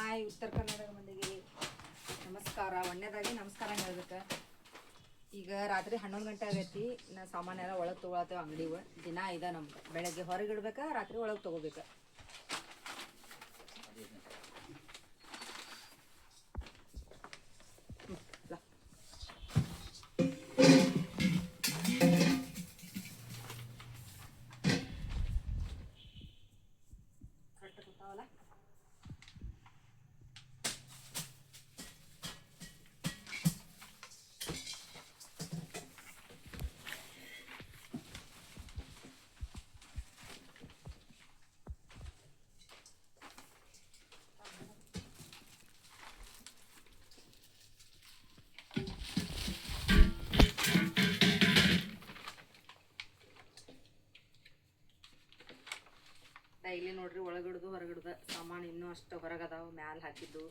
Hi Uttara Kannada ಮಂದಿಗೆ ನಮಸ್ಕಾರ. ಒಣ್ಣೆದಾಗಿ ನಮಸ್ಕಾರ ಹೇಳ್ಬೇಕು. ಈಗ ರಾತ್ರಿ 11 ಗಂಟೆ ಆಗೈತಿ. ನಾ ಸಾಮಾನೆಲ್ಲ ಒಳಗೆ ತೊಗೊಳತ್ತೇವೆ. ಅಂಗಡಿವ ದಿನ ಇದೆ ನಮ್ಗೆ. ಬೆಳಗ್ಗೆ ಹೊರಗೆ ಇಡ್ಬೇಕಾ, ರಾತ್ರಿ ಒಳಗೆ ತೊಗೋಬೇಕಾ. ಡೈಲಿ ನೋಡ್ರಿ, ಒಳಗಿಡ್ದು ಹೊರಗಿಡ್ದು ಸಾಮಾನು ಇನ್ನೂ ಅಷ್ಟು ಹೊರಗದಾವು. ಮ್ಯಾಲೆ ಹಾಕಿದ್ದು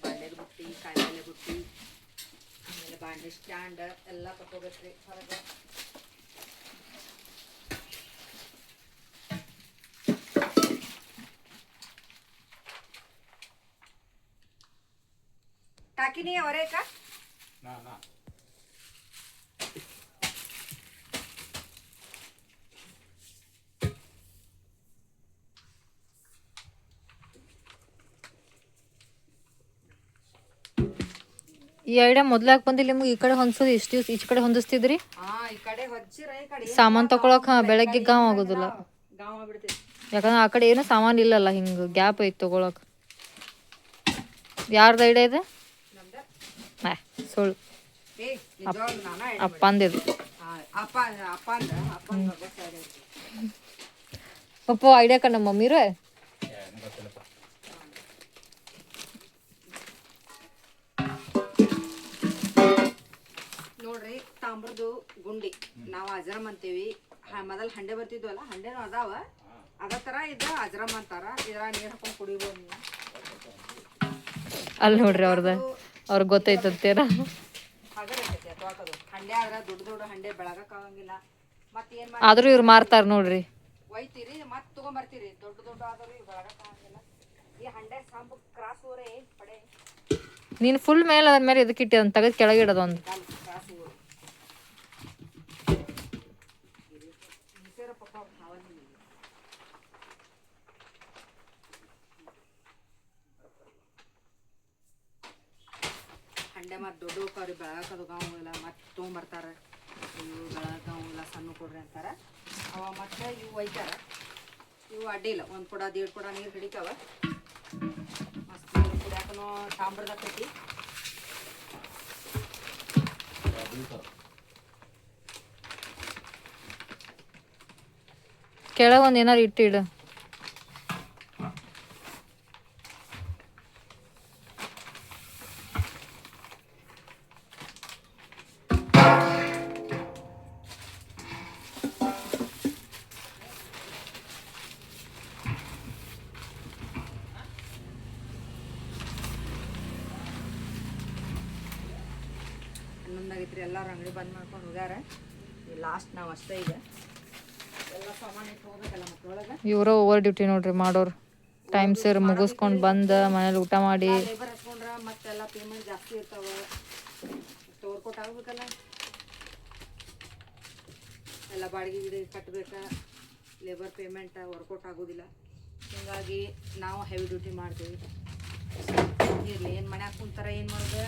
ಬಾಂಡೆದ ಬುಟ್ಟಿ, ಕಾಯಿಪಲ್ಲೆ ಬುಟ್ಟಿ, ಆಮೇಲೆ ಬಾಂಡೆ ಸ್ಟ್ಯಾಂಡ್ ಎಲ್ಲ ತಗೋಬೇಕ್ರಿ ಹೊರಗೆ. ಟಾಕಿನಿ ಅವರೇಕ ಈ ಐಡಿಯಾ ಮೊದ್ಲಾಕ್ ಬಂದಿಲ್ಲ ನಿಮ್ಗೆ. ಈ ಕಡೆ ಹೊಂದ್ಸೋದು ಇಷ್ಟು ದಿವ್ಸ ಈಚೆ ಕಡೆ ಹೊಂದಿಸ್ತಿದ್ರಿ. ಸಾಮಾನ್ ತಕೊಳಕ್ ಬೆಳಗ್ಗೆ ಗಾಂವ್ ಆಗೋದಿಲ್ಲ. ಯಾಕಂದ್ರೆ ಆ ಕಡೆ ಏನು ಸಾಮಾನ್ ಇಲ್ಲಲ್ಲ, ಹಿಂಗ ಗ್ಯಾಪ್ ಐತಿ ತಗೊಳಕ್. ಯಾರ್ದು ಐಡಿಯಾ ಇದೆ? ಸುಳ್ಳು ಅಪ್ಪಂದಿದು. ಪಪ್ಪ ಐಡಿಯಾ ಕಣ್ಣ ಮಮ್ಮಿರು. ನೋಡ್ರಿ, ತಾಮ್ರದ್ದು ಗುಂಡಿ ನಾವು ಅಜರಮ್ ಅಂತೀವಿ. ಮೊದಲ್ ಹಂಡೆ ಬರ್ತಿದ್ವಲ್ಲ, ಹಂಡೆನೂ ಅದಾವ. ಅದ ತರ ಇದ ಅಜರಮ್ ಅಂತಾರ. ಇದ್ರ ನೀರ್ ಹಾಕೊಂಡ್ ಕುಡಿಬೋದು ನೀವು. ಅಲ್ಲಿ ನೋಡ್ರಿ ಅವ್ರಿಗೆ ಗೊತ್ತೈತಂತೀರ. ಹಂಡೆ ಆದ್ರ ದೊಡ್ಡ ದೊಡ್ಡ ಹಂಡೆ ಬೆಳಗಕ್ ಆಗಂಗಿಲ್ಲ. ಮತ್ತೇನ್ ಆದ್ರೂ ಇವ್ರು ಮಾರ್ತಾರ ನೋಡ್ರಿ. ಒಯ್ತೀರಿ ಮತ್ ತಗೊಂಬರ್ತೀರಿ. ದೊಡ್ಡ ದೊಡ್ಡ ಆದ್ರೂ ಬೆಳಗಕ್ ಆಗಂಗಿಲ್ಲ. ಈ ಹಂಡೆ ಸಾಂಬ್ ಕ್ರಾಸ್ ಓರೇ ಪಡೆ. ನೀನು ಫುಲ್ ಮೇಲೆ ಅದ್ರ ಮೇಲೆ ಇದಕ್ಕೆ ಇಟ್ಟಿ ಅದನ್ನ ತೆಗೆದು ಕೆಳಗೆ ಇಡೋದು ಒಂದು. ಹಂಡೆ ಮತ್ತು ದೊಡ್ಡ ಅವ್ರಿ ಬೆಳಗಕ್ಕದು ಗಾವಿಲ್ಲ. ಮತ್ತೆ ತೊಗೊಂಬರ್ತಾರೆ. ಇವು ಬೆಳಗಾವಿಲ್ಲ, ಸಣ್ಣ ಕೊಡ್ರಿ ಅಂತಾರ. ಅವ ಮತ್ತೆ ಇವು ಒಯ್ತಾರ. ಇವು ಅಡ್ಡಿಲ್ಲ. ಒಂದು ಕೊಡ 1.5 ಕೊಡ ನೀರು ಹಿಡಿತಾವ. ಮಸ್ತ್ ನೀರು ಕುಡಿಯಾಕನೂ ತಾಮ್ರದಕ್ಕೈತಿ. ಕೆಳಗೆ ಒಂದು ಏನಾರು ಇಟ್ಟಿಡು. ಹನ್ನೊಂದಾಗೈತ್ರಿ. ಎಲ್ಲರೂ ಅಂಗಡಿ ಬಂದ್ ಮಾಡ್ಕೊಂಡು ಹೋಗ್ಯಾರ. ಲಾಸ್ಟ್ ನಾವು ಅಷ್ಟೇ. ಈಗ ಎಲ್ಲ ಸಾಮಾನು ಇಟ್ಟು ಹೋಗ್ಬೇಕಲ್ಲ ಮಕ್ಕಳೊಳಗೆ. ಇವರು ಓವರ್ ಡ್ಯೂಟಿ ನೋಡ್ರಿ ಮಾಡೋರು. ಟೈಮ್ ಸೇರ್ ಮುಗಿಸ್ಕೊಂಡು ಬಂದು ಮನೇಲಿ ಊಟ ಮಾಡಿ. ಲೇಬರ್ ಹಚ್ಕೊಂಡ್ರ ಮತ್ತೆಲ್ಲ ಪೇಮೆಂಟ್ ಜಾಸ್ತಿ ಇರ್ತಾವ. ವರ್ಕೌಟ್ ಆಗ್ಬೇಕಲ್ಲ. ಎಲ್ಲ ಬಾಡಿಗೆ ಗಿಡ ಕಟ್ಟಬೇಕಾ, ಲೇಬರ್ ಪೇಮೆಂಟ್ ವರ್ಕೌಟ್ ಆಗೋದಿಲ್ಲ. ಹೀಗಾಗಿ ನಾವು ಹೆವಿ ಡ್ಯೂಟಿ ಮಾಡ್ತೀವಿ. ಇರಲಿ, ಏನು ಮನ್ಯಾಗ ಕುಂತಾರ ಏನು ಮಾಡೋದು.